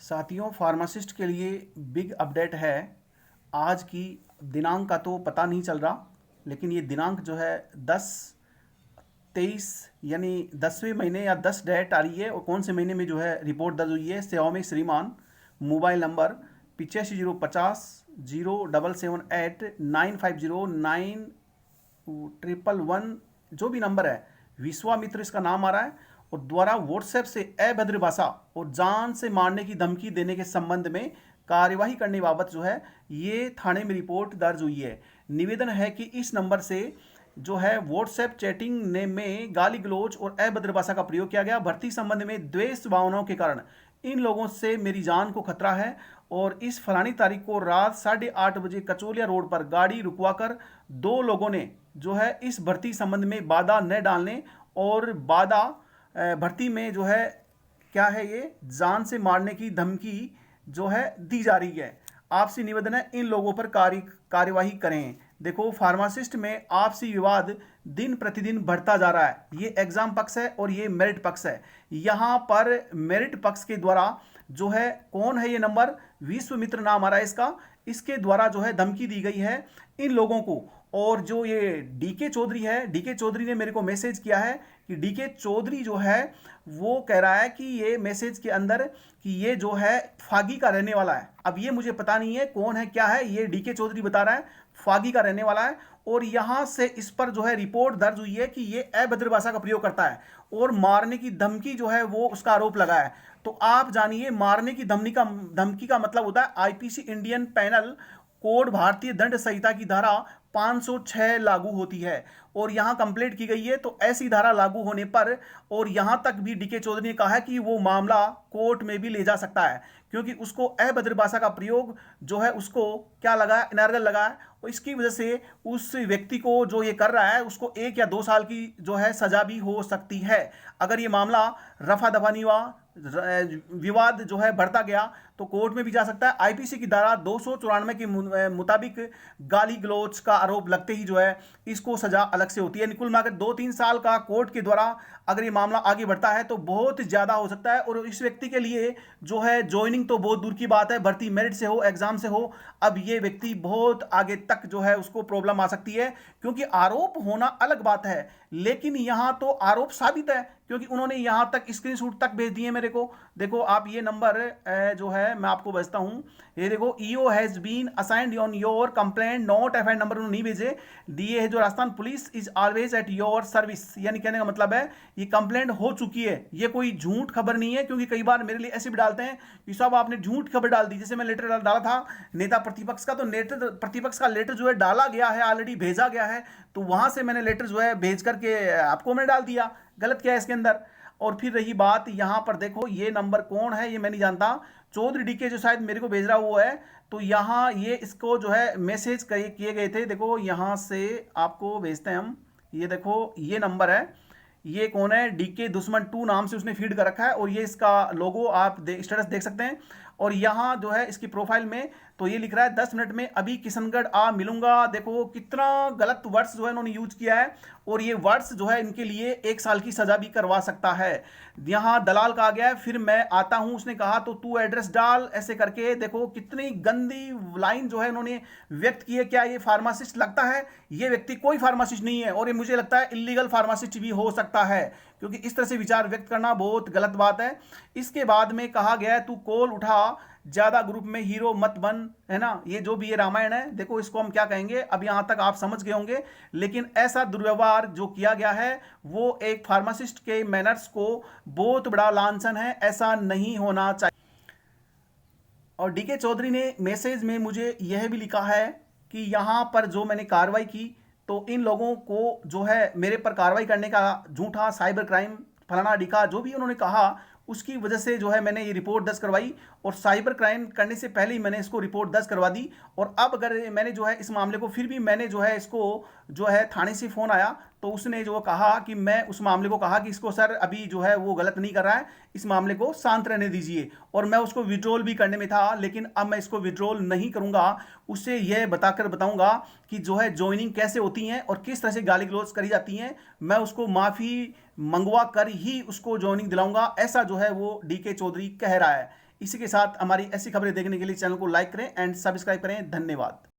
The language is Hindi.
साथियों, फार्मासिस्ट के लिए बिग अपडेट है। आज की दिनांक का तो पता नहीं चल रहा, लेकिन ये दिनांक जो है 10-23 यानी 10वें महीने या 10 डेट आ रही है। और कौन से महीने में जो है रिपोर्ट दर्ज हुई है। सेवा में श्रीमान, मोबाइल नंबर 8550 78 950 9 जो भी नंबर है, विश्वामित्र इसका नाम आ रहा है। और द्वारा व्हाट्सएप से अभद्र भाषा और जान से मारने की धमकी देने के संबंध में कार्यवाही करने बाबत जो है ये थाने में रिपोर्ट दर्ज हुई है। निवेदन है कि इस नंबर से जो है व्हाट्सएप चैटिंग ने में गाली गलौज और अभद्र भाषा का प्रयोग किया गया। भर्ती संबंध में द्वेष भावनाओं के कारण इन लोगों से मेरी जान को खतरा है। और इस फलानी तारीख को रात 8:30 बजे कचौलिया रोड पर गाड़ी रुकवाकर दो लोगों ने जो है इस भर्ती संबंध में बाधा न डालने और बाधा भर्ती में जो है क्या है ये जान से मारने की धमकी जो है दी जा रही है। आपसे निवेदन है इन लोगों पर कार्यवाही करें। देखो, फार्मासिस्ट में आपसी विवाद दिन प्रतिदिन बढ़ता जा रहा है। ये एग्जाम पक्ष है और ये मेरिट पक्ष है। यहाँ पर मेरिट पक्ष के द्वारा जो है कौन है ये नंबर, विश्वमित्र नाम आ रहा है इसका, इसके द्वारा जो है धमकी दी गई है इन लोगों को। और जो ये डीके चौधरी है, डीके चौधरी ने मेरे को मैसेज किया है कि डीके चौधरी जो है वो कह रहा है कि ये मैसेज के अंदर कि ये जो है फागी का रहने वाला है। अब ये मुझे पता नहीं है कौन है क्या है, ये डीके चौधरी बता रहा है फागी का रहने वाला है। और यहां से इस पर जो है रिपोर्ट दर्ज हुई है कि ये अभद्र भाषा का प्रयोग करता है और मारने की धमकी जो है वो उसका आरोप लगा है। तो आप जानिए, मारने की धमकी का मतलब होता है आईपीसी इंडियन पैनल कोड भारतीय दंड संहिता की धारा 506 लागू होती है। और यहां कंप्लेंट की गई है तो ऐसी धारा लागू होने पर, और यहां तक भी डीके चौधरी ने कहा है कि वो मामला कोर्ट में भी ले जा सकता है, क्योंकि उसको अभद्र भाषा का प्रयोग जो है उसको क्या लगा है, अनर्गल लगा है। और इसकी वजह से उस व्यक्ति को जो ये कर रहा है उसको 1 या 2 साल की जो है सजा भी हो सकती है। अगर ये मामला रफा दफा नहीं हुआ, विवाद जो है बढ़ता गया तो कोर्ट में भी जा सकता है। आईपीसी की धारा 294 के मुताबिक गाली गलौज का आरोप लगते ही जो है इसको सजा अलग से होती है। कुल मिलाकर 2-3 साल का कोर्ट के द्वारा अगर ये मामला आगे बढ़ता है तो बहुत ज्यादा हो सकता है। और इस व्यक्ति के लिए जो है ज्वाइनिंग तो बहुत दूर की बात है, भर्ती मेरिट से हो, एग्जाम से हो, अब ये व्यक्ति बहुत आगे तक जो है उसको प्रॉब्लम आ सकती है। क्योंकि आरोप होना अलग बात है, लेकिन यहां तो आरोप साबित है, क्योंकि उन्होंने यहां तक स्क्रीनशॉट तक भेज दिए मेरे को। देखो आप, ये नंबर जो है मैं आपको भेजता हूं, ये देखो, EO has been assigned on your complaint, note FIR number उन्होंने नहीं भेजे, दिए है जो Rajasthan police is always at your service. यानी कहने का मतलब है ये कंप्लेंट हो चुकी है, ये कोई झूठ खबर नहीं है। क्योंकि कई बार मेरे लिए ऐसे भी डालते हैं कि साहब आपने झूठ खबर डाल दी। जैसे मैं लेटर डाला था नेता प्रतिपक्ष का, तो नेता प्रतिपक्ष का लेटर जो है डाला गया है, ऑलरेडी भेजा गया है, तो वहां से मैंने लेटर जो है भेज करके आपको मैंने डाल दिया। गलत क्या है इसके अंदर। और फिर रही बात, यहां पर देखो ये नंबर कौन है ये मैं नहीं जानता, चौधरी डीके जो शायद मेरे को भेज रहा वो है। तो यहां ये इसको जो है मैसेज किए गए थे। देखो यहां से आपको भेजते हैं हम, ये देखो ये नंबर है, ये कौन है, डीके दुश्मन 2 नाम से उसने फीड कर रखा है। और ये इसका लोगो आप स्टेटस देख सकते हैं। और यहां जो है इसकी प्रोफाइल में तो ये लिख रहा है 10 मिनट में अभी किशनगढ़ आ मिलूंगा। देखो कितना गलत वर्ड्स जो है इन्होंने यूज किया है, और ये वर्ड्स जो है इनके लिए 1 साल की सजा भी करवा सकता है। यहां दलाल कहा गया है, फिर मैं आता हूं उसने कहा तो तू एड्रेस डाल, ऐसे करके देखो कितनी गंदी लाइन जो है इन्होंने व्यक्त की है। क्या ये फार्मासिस्ट लगता है? ये व्यक्ति कोई फार्मासिस्ट नहीं है, और ये मुझे लगता है इलीगल फार्मासिस्ट भी हो सकता है, क्योंकि इस तरह से विचार व्यक्त करना बहुत गलत बात है। इसके बाद में कहा गया है तू कॉल उठा, ज्यादा ग्रुप में हीरो मत बन, है ना। ये जो भी ये रामायण है, देखो इसको हम क्या कहेंगे, अब यहां तक आप समझ गए होंगे। लेकिन ऐसा दुर्व्यवहार जो किया गया है वो एक फार्मासिस्ट के मैनर्स को बहुत बड़ा लांछन है, ऐसा नहीं होना चाहिए। और डीके चौधरी ने मैसेज में मुझे यह भी लिखा है कि यहां पर जो मैंने कार्रवाई की तो इन लोगों को जो है मेरे पर कार्रवाई करने का झूठा साइबर क्राइम फलाना डिका जो भी उन्होंने कहा, उसकी वजह से जो है मैंने ये रिपोर्ट दर्ज करवाई। और साइबर क्राइम करने से पहले ही मैंने इसको रिपोर्ट दर्ज करवा दी। और अब अगर मैंने जो है इस मामले को फिर भी मैंने जो है इसको जो है थाने से फ़ोन आया तो उसने जो कहा कि मैं उस मामले को कहा कि इसको सर अभी जो है वो गलत नहीं कर रहा है, इस मामले को शांत रहने दीजिए। और मैं उसको विड्रॉल भी करने में था, लेकिन अब मैं इसको विड्रॉल नहीं करूंगा, उससे यह बताऊंगा कि जो है ज्वाइनिंग कैसे होती हैं और किस तरह से गाली गलौज करी जाती हैं। मैं उसको माफ़ी मंगवा कर ही उसको ज्वाइनिंग दिलाऊंगा, ऐसा जो है वो डीके चौधरी कह रहा है। इसी के साथ हमारी ऐसी खबरें देखने के लिए चैनल को लाइक करें एंड सब्सक्राइब करें। धन्यवाद।